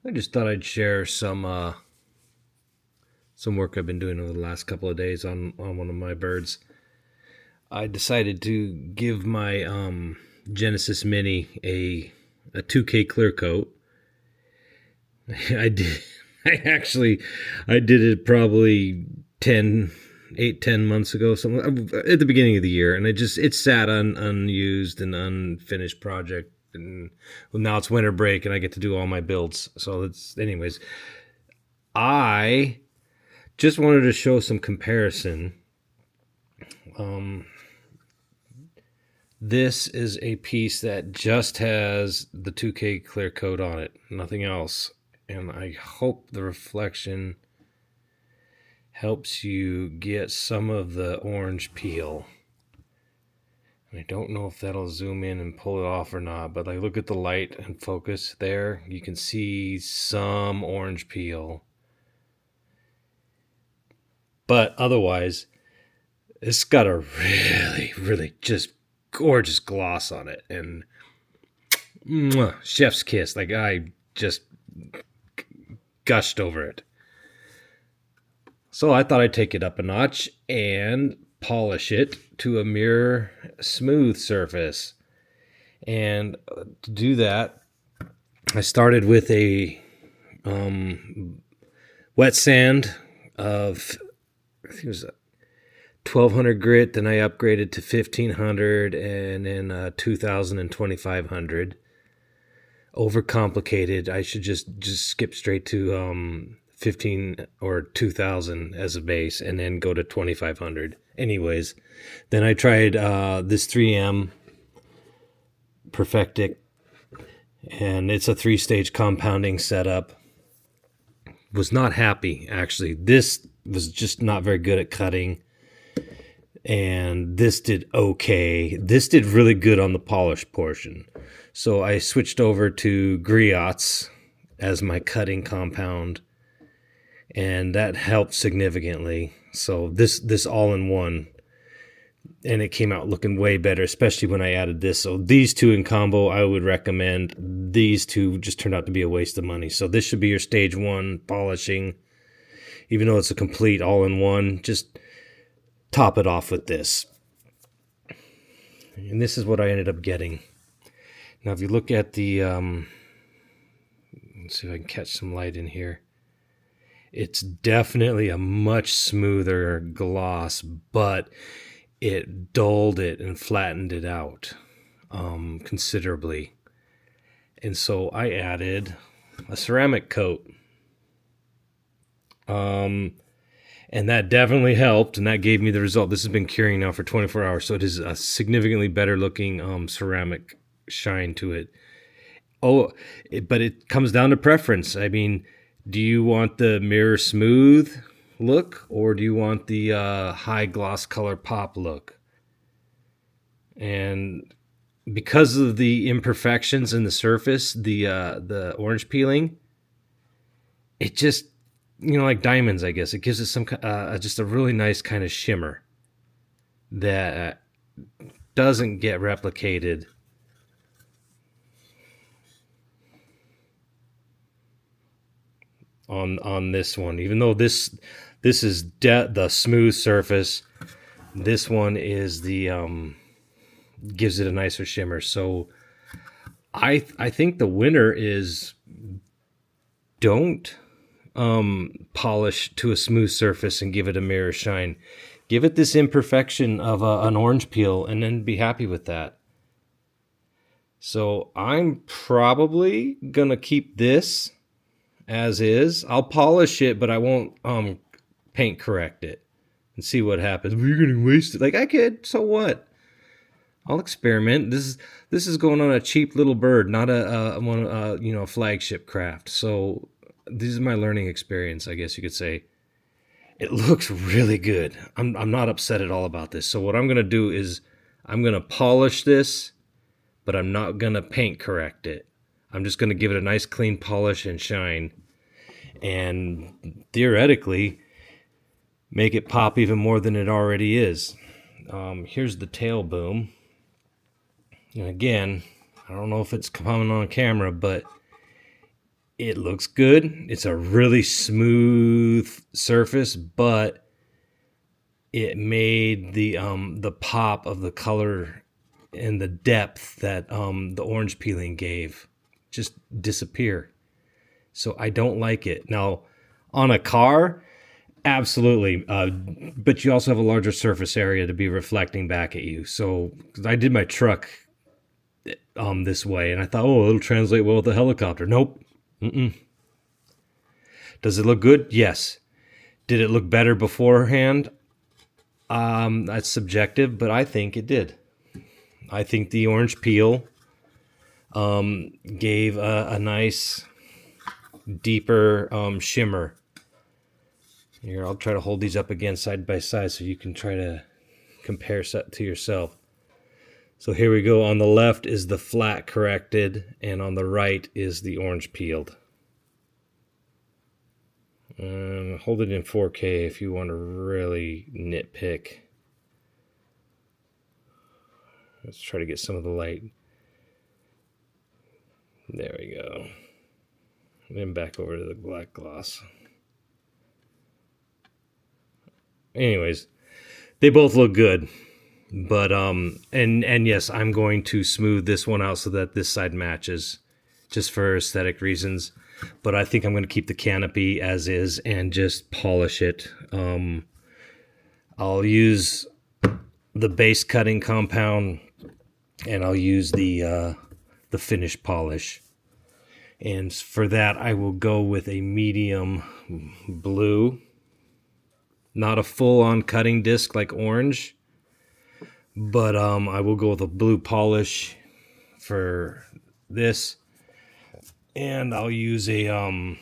I just thought I'd share some work I've been doing over the last couple of days on one of my birds. I decided to give my Genesis Mini a 2K clear coat. I did. I did it probably 10 months ago, something at the beginning of the year, and it sat unused and unfinished project, and well, now it's winter break, and I get to do all my builds. So anyways. I just wanted to show some comparison. This is a piece that just has the 2K clear coat on it, nothing else. And I hope the reflection helps you get some of the orange peel. I don't know if that'll zoom in and pull it off or not, but like look at the light and focus there. You can see some orange peel. But otherwise, it's got a really, really just gorgeous gloss on it. And chef's kiss. Like I just gushed over it. So I thought I'd take it up a notch and polish it to a mirror smooth surface. And to do that, I started with a wet sand of, I think it was 1200 grit, then I upgraded to 1500, and then 2000 and 2500. Overcomplicated. I should just skip straight to 15 or 2000 as a base and then go to 2500. Anyways, then I tried this 3M Perfectic, and it's a 3-stage compounding setup. Was not happy, actually. This was just not very good at cutting, and this did okay. This did really good on the polish portion. So I switched over to griots as my cutting compound, and that helped significantly. So this all-in-one, and it came out looking way better, especially when I added this. So these two in combo, I would recommend. These two just turned out to be a waste of money. So this should be your stage 1 polishing. Even though it's a complete all-in-one, just top it off with this. And this is what I ended up getting. Now, if you look at the, let's see if I can catch some light in here. It's definitely a much smoother gloss, but it dulled it and flattened it out considerably. And so I added a ceramic coat. And that definitely helped, and that gave me the result. This has been curing now for 24 hours, so it is a significantly better looking ceramic shine to it. But it comes down to preference. I mean, do you want the mirror smooth look, or do you want the high gloss color pop look? And because of the imperfections in the surface, the orange peeling, it just, like diamonds, I guess, it gives it some just a really nice kind of shimmer that doesn't get replicated on this one. Even though this is the smooth surface, this one is the gives it a nicer shimmer. So I think the winner is don't polish to a smooth surface and give it a mirror shine. Give it this imperfection of an orange peel and then be happy with that. So I'm probably gonna keep this as is. I'll polish it, but I won't paint correct it and see what happens. Well, you're gonna waste it. Like I could, so what? I'll experiment. This is going on a cheap little bird, not a flagship craft. So this is my learning experience, I guess you could say. It looks really good. I'm not upset at all about this. So what I'm gonna do is I'm gonna polish this, but I'm not gonna paint correct it. I'm just gonna give it a nice clean polish and shine, and theoretically make it pop even more than it already is. Here's the tail boom. And again, I don't know if it's coming on camera, but It looks good. It's a really smooth surface, but it made the pop of the color and the depth that the orange peeling gave just disappear. So I don't like it. Now, on a car, absolutely. But you also have a larger surface area to be reflecting back at you. So I did my truck this way, and I thought, oh, it'll translate well with the helicopter. Nope. Mm-mm. Does it look good? Yes. Did it look better beforehand? That's subjective, but I think it did. I think the orange peel gave a nice, deeper shimmer. Here, I'll try to hold these up again side by side so you can try to compare to yourself. So here we go. On the left is the flat corrected, and on the right is the orange peeled. Hold it in 4K if you want to really nitpick. Let's try to get some of the light. There we go. Then back over to the black gloss. Anyways, they both look good. But and yes, I'm going to smooth this one out so that this side matches, just for aesthetic reasons. But I think I'm going to keep the canopy as is and just polish it. I'll use the base cutting compound, and I'll use the finish polish. And for that, I will go with a medium blue, not a full-on cutting disc like orange. But I will go with a blue polish for this, and I'll use a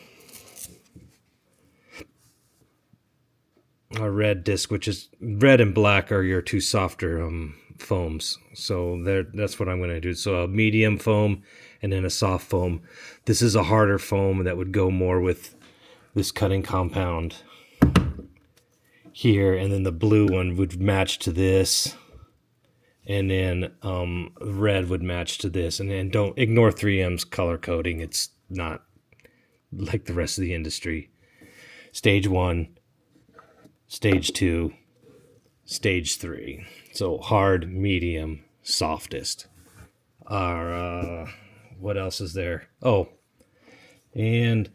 red disc, which is red and black are your two softer foams. So that's what I'm going to do. So a medium foam and then a soft foam. This is a harder foam that would go more with this cutting compound here, and then the blue one would match to this. And then red would match to this. And then don't ignore 3M's color coding. It's not like the rest of the industry. Stage 1, Stage 2, Stage 3. So hard, medium, softest. What else is there? Oh, and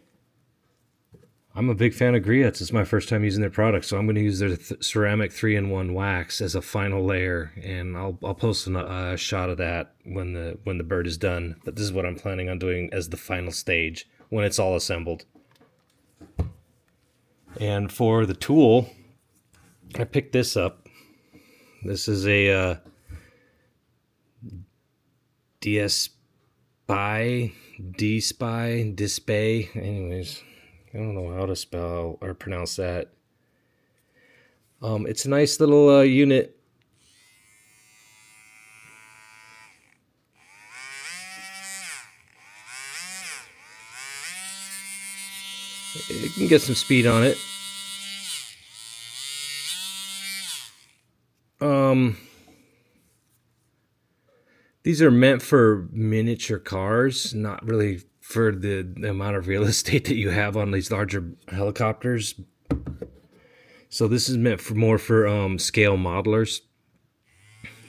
I'm a big fan of Griots. It's my first time using their product, so I'm going to use their ceramic 3-in-1 wax as a final layer, and I'll post a shot of that when the bird is done. But this is what I'm planning on doing as the final stage when it's all assembled. And for the tool, I picked this up. This is a D-Spy, anyways. I don't know how to spell or pronounce that. It's a nice little unit. You can get some speed on it. These are meant for miniature cars, not really for the amount of real estate that you have on these larger helicopters. So this is meant for more for scale modelers.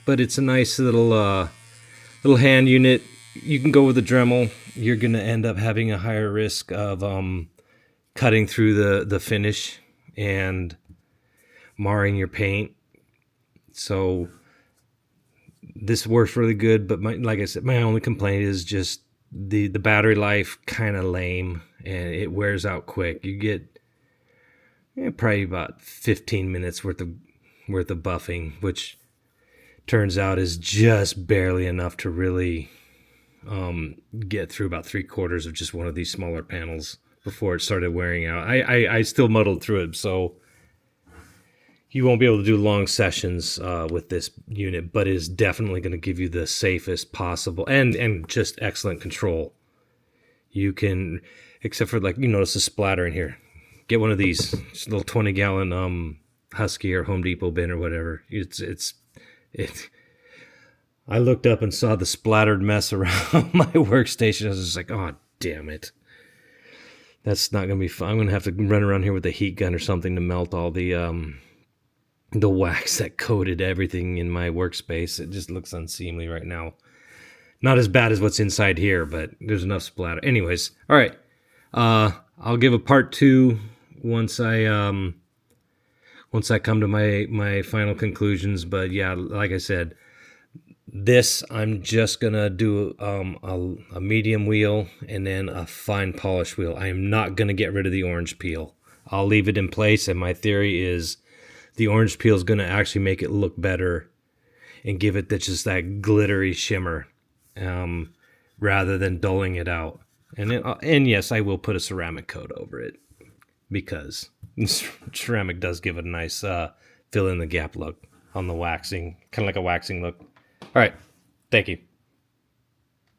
But it's a nice little hand unit. You can go with a Dremel. You're going to end up having a higher risk of cutting through the finish and marring your paint. So this works really good, but like I said, my only complaint is just the battery life kind of lame, and it wears out quick. You get probably about 15 minutes worth of buffing, which turns out is just barely enough to really get through about 3/4 of just one of these smaller panels before it started wearing out. I still muddled through it, so you won't be able to do long sessions with this unit, but it is definitely going to give you the safest possible and just excellent control. You can, except for like, you notice a splatter in here. Get one of these, just a little 20-gallon Husky or Home Depot bin or whatever. I looked up and saw the splattered mess around my workstation. I was just like, oh, damn it. That's not going to be fun. I'm going to have to run around here with a heat gun or something to melt all the wax that coated everything in my workspace. It just looks unseemly right now. Not as bad as what's inside here, but there's enough splatter. Anyways, all right. I'll give a part 2 once I come to my final conclusions. But yeah, like I said, this I'm just gonna do a medium wheel and then a fine polish wheel. I am not gonna get rid of the orange peel. I'll leave it in place, and my theory is the orange peel is gonna actually make it look better and give it just that glittery shimmer, rather than dulling it out. And yes, I will put a ceramic coat over it, because ceramic does give it a nice fill in the gap look on the waxing, kind of like a waxing look. All right, thank you.